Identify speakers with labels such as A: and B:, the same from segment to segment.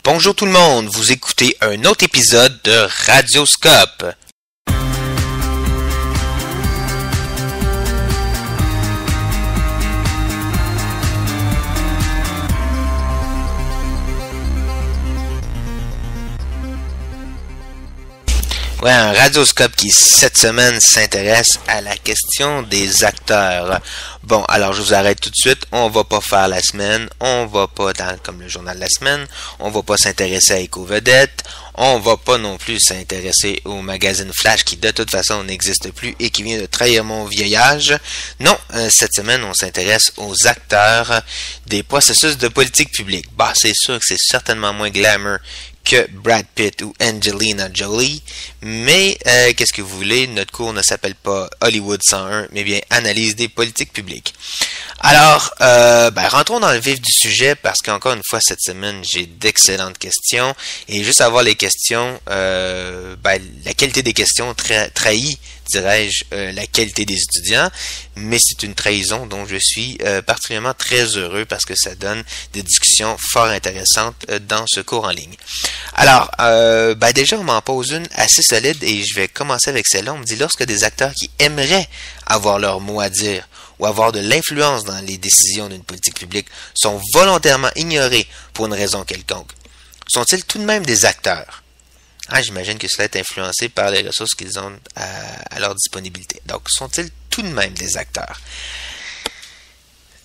A: Bonjour tout le monde, vous écoutez un autre épisode de Radioscope. Ouais, un radioscope qui, cette semaine, s'intéresse à la question des acteurs. Bon, alors je vous arrête tout de suite. On va pas faire la semaine. On va pas comme le journal de la semaine. On va pas s'intéresser à Éco-Vedette. On va pas non plus s'intéresser au magazine Flash qui, de toute façon, n'existe plus et qui vient de trahir mon vieil âge. Non, cette semaine, on s'intéresse aux acteurs des processus de politique publique. Bah, c'est sûr que c'est certainement moins glamour que Brad Pitt ou Angelina Jolie, mais qu'est-ce que vous voulez, notre cours ne s'appelle pas Hollywood 101, mais bien Analyse des politiques publiques. Alors, rentrons dans le vif du sujet, parce qu'encore une fois, cette semaine, j'ai d'excellentes questions, et juste à voir les questions, la qualité des questions trahit, dirais-je, la qualité des étudiants, mais c'est une trahison dont je suis particulièrement très heureux, parce que ça donne des discussions fort intéressantes dans ce cours en ligne. Alors, déjà, on m'en pose une assez solide et je vais commencer avec celle-là. On me dit, lorsque des acteurs qui aimeraient avoir leur mot à dire ou avoir de l'influence dans les décisions d'une politique publique sont volontairement ignorés pour une raison quelconque, sont-ils tout de même des acteurs? J'imagine que cela est influencé par les ressources qu'ils ont à leur disponibilité. Donc, sont-ils tout de même des acteurs?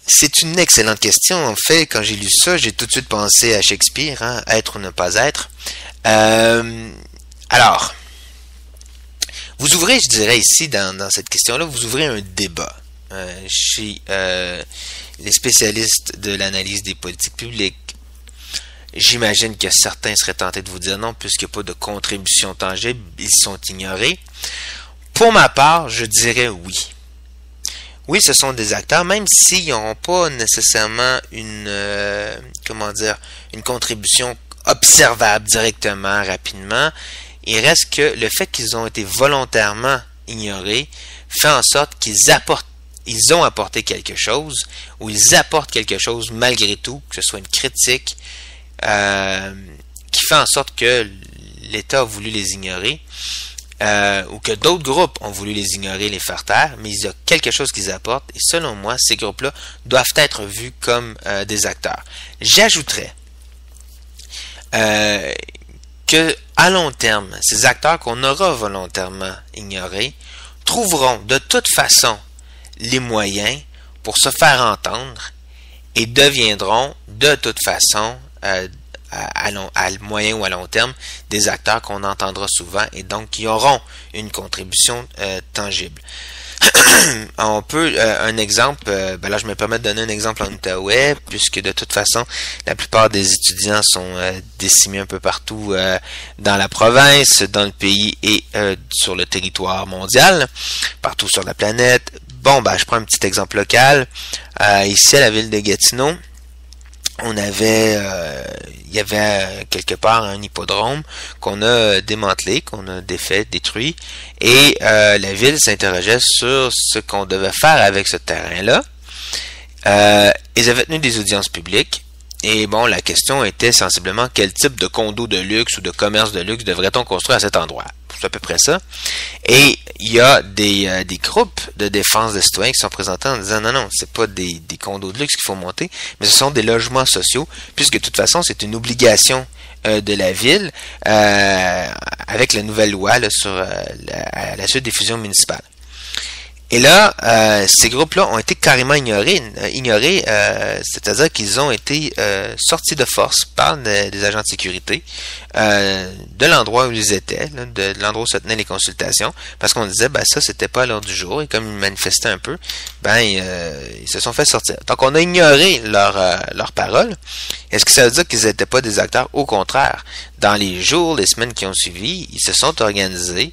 A: C'est une excellente question. En fait, quand j'ai lu ça, j'ai tout de suite pensé à Shakespeare, être ou ne pas être. Alors, vous ouvrez, je dirais ici, dans cette question-là, vous ouvrez un débat chez les spécialistes de l'analyse des politiques publiques. J'imagine que certains seraient tentés de vous dire non, puisqu'il n'y a pas de contribution tangible, ils sont ignorés. Pour ma part, je dirais oui. Oui, ce sont des acteurs, même s'ils n'ont pas nécessairement une contribution observable directement, rapidement. Il reste que le fait qu'ils ont été volontairement ignorés fait en sorte ils ont apporté quelque chose, ou ils apportent quelque chose malgré tout, que ce soit une critique, qui fait en sorte que l'État a voulu les ignorer. Ou que d'autres groupes ont voulu les ignorer, les faire taire, mais il y a quelque chose qu'ils apportent, et selon moi, ces groupes-là doivent être vus comme des acteurs. J'ajouterais que à long terme, ces acteurs qu'on aura volontairement ignorés trouveront de toute façon les moyens pour se faire entendre et deviendront de toute façon à moyen ou à long terme, des acteurs qu'on entendra souvent et donc qui auront une contribution tangible. On peut, un exemple, là je me permets de donner un exemple en Outaouais, puisque de toute façon, la plupart des étudiants sont décimés un peu partout dans la province, dans le pays et sur le territoire mondial, partout sur la planète. Bon, je prends un petit exemple local. Ici à la ville de Gatineau, il y avait quelque part un hippodrome qu'on a démantelé, qu'on a détruit, et la ville s'interrogeait sur ce qu'on devait faire avec ce terrain-là. Ils avaient tenu des audiences publiques, et la question était sensiblement quel type de condo de luxe ou de commerce de luxe devrait-on construire à cet endroit. C'est à peu près ça. Et il y a des groupes de défense des citoyens qui sont présentés en disant non, c'est pas des condos de luxe qu'il faut monter, mais ce sont des logements sociaux, puisque de toute façon, c'est une obligation de la ville avec la nouvelle loi là, à la suite des fusions municipales. Et là, ces groupes-là ont été carrément ignorés, c'est-à-dire qu'ils ont été sortis de force par des agents de sécurité de l'endroit où ils étaient, là, de l'endroit où se tenaient les consultations, parce qu'on disait, ça, c'était pas à l'heure du jour, et comme ils manifestaient un peu, ils se sont fait sortir. Donc, on a ignoré leurs paroles. Est-ce que ça veut dire qu'ils n'étaient pas des acteurs? Au contraire, dans les jours, les semaines qui ont suivi, ils se sont organisés.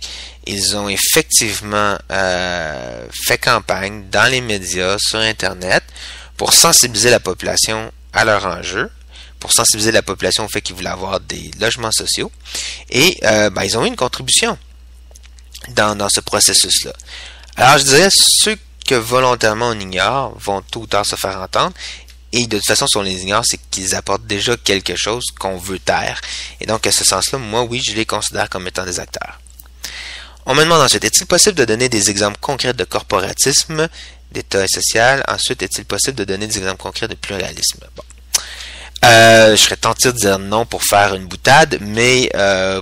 A: Ils ont effectivement fait campagne dans les médias, sur Internet, pour sensibiliser la population à leur enjeu, pour sensibiliser la population au fait qu'ils voulaient avoir des logements sociaux. Et ils ont eu une contribution dans ce processus-là. Alors, je dirais, ceux que volontairement on ignore vont tôt ou tard se faire entendre. Et de toute façon, si on les ignore, c'est qu'ils apportent déjà quelque chose qu'on veut taire. Et donc, à ce sens-là, moi, oui, je les considère comme étant des acteurs. On me demande ensuite, est-il possible de donner des exemples concrets de corporatisme, d'État et social? Ensuite, est-il possible de donner des exemples concrets de pluralisme? Bon. Je serais tenté de dire non pour faire une boutade, mais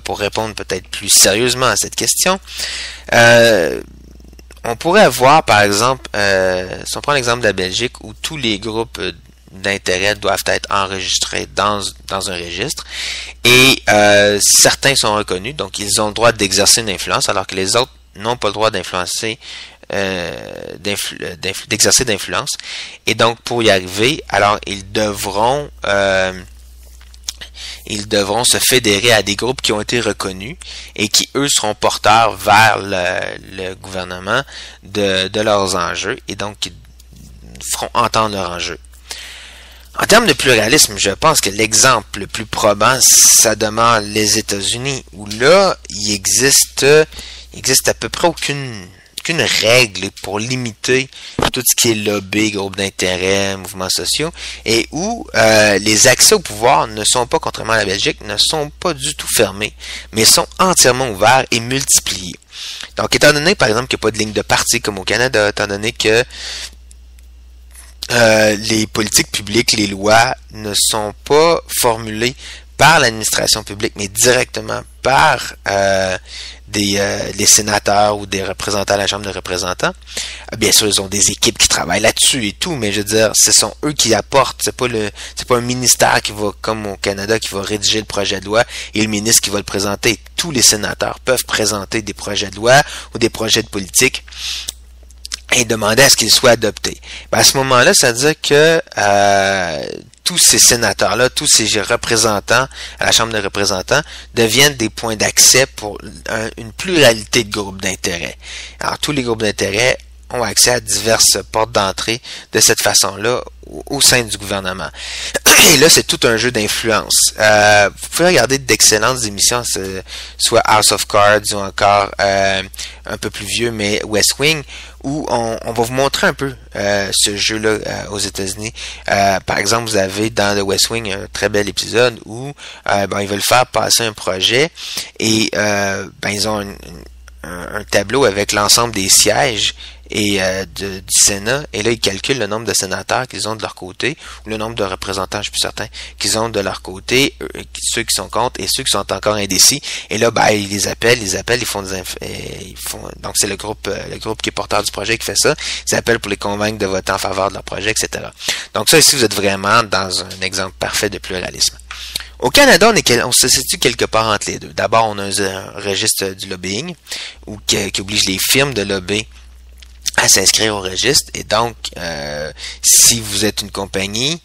A: pour répondre peut-être plus sérieusement à cette question, on pourrait avoir, par exemple, si on prend l'exemple de la Belgique, où tous les groupes d'intérêt doivent être enregistrés dans un registre, et certains sont reconnus, donc ils ont le droit d'exercer une influence, alors que les autres n'ont pas le droit d'influencer, d'exercer d'influence. Et donc, pour y arriver, alors ils devront se fédérer à des groupes qui ont été reconnus et qui, eux, seront porteurs vers le gouvernement de leurs enjeux, et donc qui feront entendre leurs enjeux. En termes de pluralisme, je pense que l'exemple le plus probant, ça demeure les États-Unis, où là, il existe à peu près aucune règle pour limiter tout ce qui est lobby, groupe d'intérêt, mouvements sociaux, et où les accès au pouvoir ne sont pas, contrairement à la Belgique, ne sont pas du tout fermés, mais sont entièrement ouverts et multipliés. Donc, étant donné, par exemple, qu'il n'y a pas de ligne de parti comme au Canada, étant donné que les politiques publiques, les lois ne sont pas formulées par l'administration publique, mais directement par les sénateurs ou des représentants à la Chambre des représentants. Bien sûr, ils ont des équipes qui travaillent là-dessus et tout, mais je veux dire, ce sont eux qui apportent. C'est pas un ministère qui va, comme au Canada, qui va rédiger le projet de loi et le ministre qui va le présenter. Tous les sénateurs peuvent présenter des projets de loi ou des projets de politique et demander à ce qu'ils soient adoptés. À ce moment-là, ça veut dire que tous ces sénateurs-là, tous ces représentants à la Chambre des représentants deviennent des points d'accès pour une pluralité de groupes d'intérêt. Alors, tous les groupes d'intérêt ont accès à diverses portes d'entrée de cette façon-là au sein du gouvernement. Et là, c'est tout un jeu d'influence. Vous pouvez regarder d'excellentes émissions, soit House of Cards ou encore un peu plus vieux, mais West Wing, où on va vous montrer un peu ce jeu-là aux États-Unis. Par exemple, vous avez dans The West Wing un très bel épisode où ils veulent faire passer un projet et ils ont un tableau avec l'ensemble des sièges et du Sénat, et là ils calculent le nombre de sénateurs qu'ils ont de leur côté, ou le nombre de représentants, je suis plus certain, qu'ils ont de leur côté, ceux qui sont contre et ceux qui sont encore indécis, et là ils les appellent, ils font donc c'est le groupe qui est porteur du projet qui fait ça, ils appellent pour les convaincre de voter en faveur de leur projet, etc. Donc ça ici, vous êtes vraiment dans un exemple parfait de pluralisme. Au Canada, on se situe quelque part entre les deux. D'abord, on a un registre du lobbying qui oblige les firmes de lobby à s'inscrire au registre. Et donc, si vous êtes une compagnie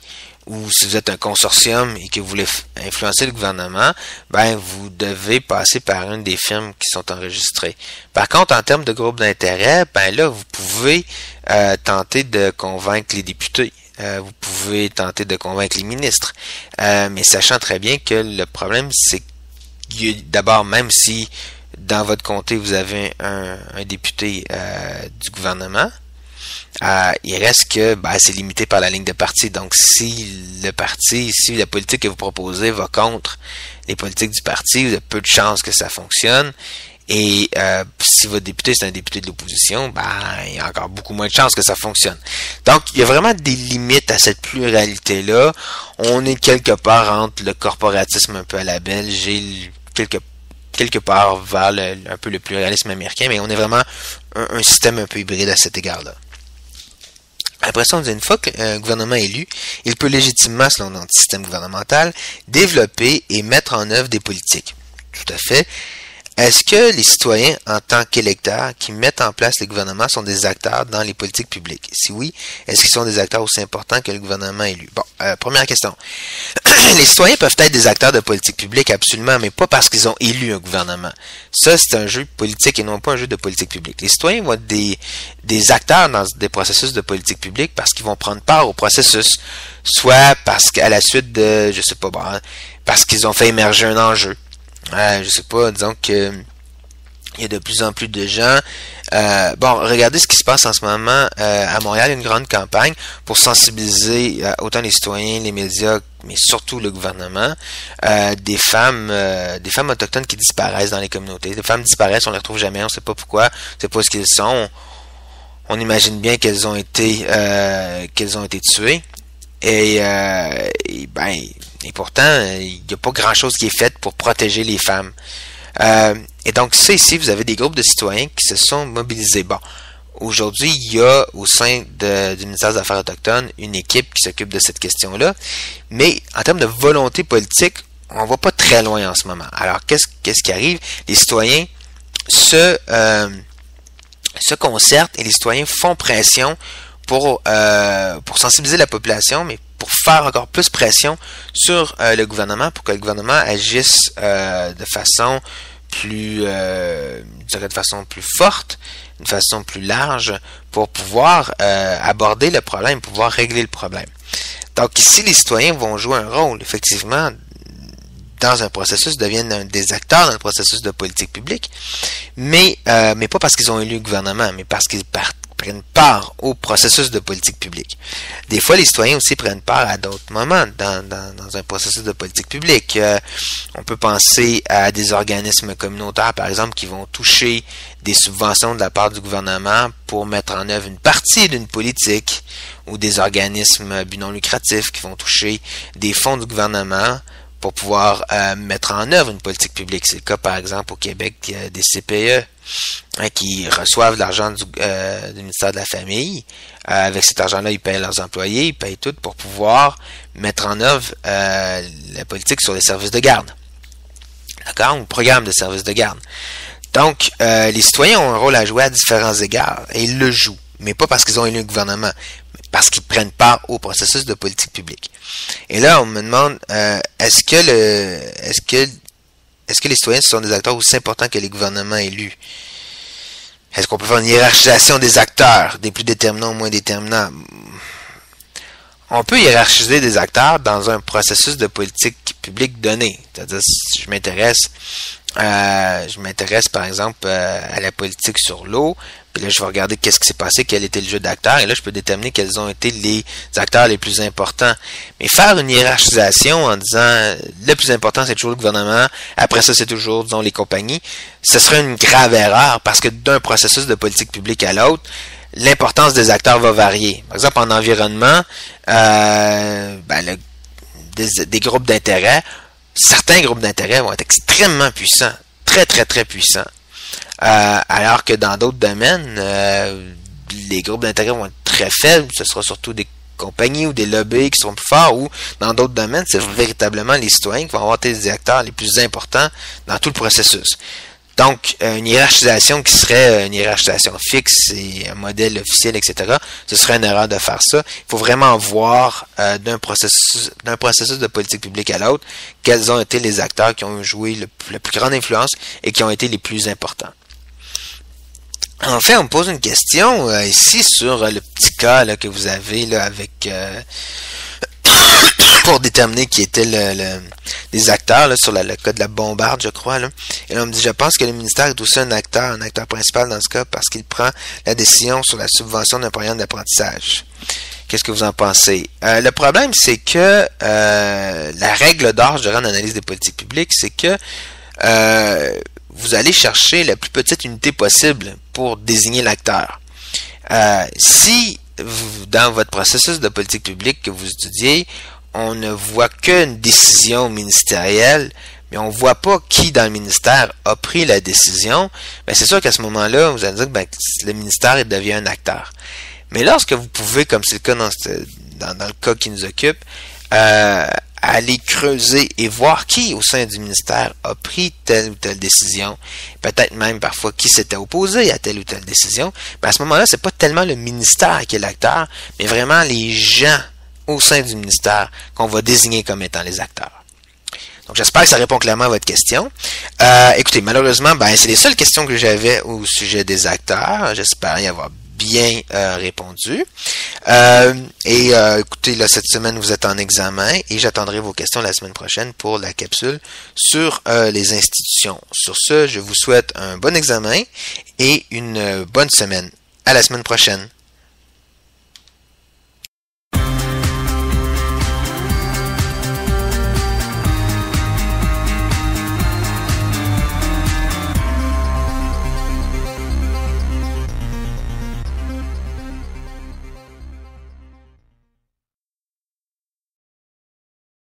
A: ou si vous êtes un consortium et que vous voulez influencer le gouvernement, vous devez passer par une des firmes qui sont enregistrées. Par contre, en termes de groupe d'intérêt, là, vous pouvez tenter de convaincre les députés. Vous pouvez tenter de convaincre les ministres. Mais sachant très bien que le problème, c'est que d'abord, même si dans votre comté, vous avez un député du gouvernement, il reste que c'est limité par la ligne de parti. Donc, si la politique que vous proposez va contre les politiques du parti, vous avez peu de chances que ça fonctionne. Et si votre député, c'est un député de l'opposition, il y a encore beaucoup moins de chances que ça fonctionne. Donc, il y a vraiment des limites à cette pluralité-là. On est quelque part entre le corporatisme un peu à la belge et quelque part vers un peu le pluralisme américain, mais on est vraiment un système un peu hybride à cet égard-là. Après ça, on dit une fois qu'un gouvernement est élu, il peut légitimement, selon notre système gouvernemental, développer et mettre en œuvre des politiques. Tout à fait. Est-ce que les citoyens, en tant qu'électeurs, qui mettent en place les gouvernements, sont des acteurs dans les politiques publiques? Si oui, est-ce qu'ils sont des acteurs aussi importants que le gouvernement élu? Bon, première question. Les citoyens peuvent être des acteurs de politique publique, absolument, mais pas parce qu'ils ont élu un gouvernement. Ça, c'est un jeu politique et non pas un jeu de politique publique. Les citoyens vont être des acteurs dans des processus de politique publique parce qu'ils vont prendre part au processus, soit parce qu'à la suite de, parce qu'ils ont fait émerger un enjeu. Je sais pas, disons que Il y a de plus en plus de gens. Regardez ce qui se passe en ce moment à Montréal, une grande campagne pour sensibiliser autant les citoyens, les médias, mais surtout le gouvernement, des femmes autochtones qui disparaissent dans les communautés. Les femmes disparaissent, on les retrouve jamais, on ne sait pas pourquoi, on ne sait pas ce qu'elles sont. On imagine bien qu'elles ont été tuées. Et pourtant, il n'y a pas grand-chose qui est fait pour protéger les femmes. Et donc, ça ici, vous avez des groupes de citoyens qui se sont mobilisés. Bon, aujourd'hui, il y a au sein du ministère des Affaires autochtones une équipe qui s'occupe de cette question-là. Mais en termes de volonté politique, on va pas très loin en ce moment. Alors, qu'est-ce qui arrive? Les citoyens se concertent et les citoyens font pression pour sensibiliser la population, mais pour faire encore plus pression sur le gouvernement, pour que le gouvernement agisse de façon plus forte, d'une façon plus large, pour pouvoir aborder le problème, pouvoir régler le problème. Donc ici, les citoyens vont jouer un rôle, effectivement, dans un processus, deviennent des acteurs dans le processus de politique publique, mais pas parce qu'ils ont élu le gouvernement, mais parce qu'ils prennent part au processus de politique publique. Des fois, les citoyens aussi prennent part à d'autres moments dans un processus de politique publique. On peut penser à des organismes communautaires, par exemple, qui vont toucher des subventions de la part du gouvernement pour mettre en œuvre une partie d'une politique, ou des organismes à but non lucratif qui vont toucher des fonds du gouvernement pour pouvoir mettre en œuvre une politique publique. C'est le cas, par exemple, au Québec, des CPE qui reçoivent l'argent du ministère de la Famille. Avec cet argent-là, ils payent leurs employés, ils payent tout pour pouvoir mettre en œuvre la politique sur les services de garde. D'accord? Ou le programme de services de garde. Donc, les citoyens ont un rôle à jouer à différents égards, et ils le jouent, mais pas parce qu'ils ont élu le gouvernement, mais parce qu'ils prennent part au processus de politique publique. Et là, on me demande, est-ce que les citoyens sont des acteurs aussi importants que les gouvernements élus? Est-ce qu'on peut faire une hiérarchisation des acteurs, des plus déterminants ou moins déterminants? On peut hiérarchiser des acteurs dans un processus de politique publique donné. C'est-à-dire, si je m'intéresse par exemple à la politique sur l'eau, puis là je vais regarder qu'est-ce qui s'est passé, quel était le jeu d'acteurs, et là je peux déterminer quels ont été les acteurs les plus importants. Mais faire une hiérarchisation en disant le plus important c'est toujours le gouvernement, après ça c'est toujours, disons, les compagnies, ce serait une grave erreur, parce que d'un processus de politique publique à l'autre, l'importance des acteurs va varier. Par exemple, en environnement, des groupes d'intérêt, certains groupes d'intérêt vont être extrêmement puissants, très très très puissants, alors que dans d'autres domaines, les groupes d'intérêt vont être très faibles, ce sera surtout des compagnies ou des lobbies qui seront plus forts, ou dans d'autres domaines, c'est véritablement les citoyens qui vont avoir été les acteurs les plus importants dans tout le processus. Donc, une hiérarchisation qui serait une hiérarchisation fixe et un modèle officiel, etc., ce serait une erreur de faire ça. Il faut vraiment voir d'un processus de politique publique à l'autre quels ont été les acteurs qui ont joué la plus grande influence et qui ont été les plus importants. Enfin, on me pose une question ici sur le petit cas là, que vous avez là, avec pour déterminer qui étaient les acteurs là, sur le cas de la bombarde, je crois. Là. Et là, on me dit, je pense que le ministère est aussi un acteur principal dans ce cas parce qu'il prend la décision sur la subvention d'un programme d'apprentissage. Qu'est-ce que vous en pensez? Le problème, c'est que la règle d'or, je dirais, en analyse des politiques publiques, c'est que vous allez chercher la plus petite unité possible pour désigner l'acteur. Si dans votre processus de politique publique que vous étudiez, on ne voit qu'une décision ministérielle, mais on ne voit pas qui dans le ministère a pris la décision, ben c'est sûr qu'à ce moment-là, vous allez dire que le ministère devient un acteur. Mais lorsque vous pouvez, comme c'est le cas dans le cas qui nous occupe, aller creuser et voir qui au sein du ministère a pris telle ou telle décision, peut-être même parfois qui s'était opposé à telle ou telle décision, ben à ce moment-là, c'est pas tellement le ministère qui est l'acteur, mais vraiment les gens au sein du ministère qu'on va désigner comme étant les acteurs. Donc, j'espère que ça répond clairement à votre question. Écoutez, malheureusement, c'est les seules questions que j'avais au sujet des acteurs. J'espère y avoir bien répondu. Écoutez, là, cette semaine, vous êtes en examen et j'attendrai vos questions la semaine prochaine pour la capsule sur les institutions. Sur ce, je vous souhaite un bon examen et une bonne semaine. À la semaine prochaine.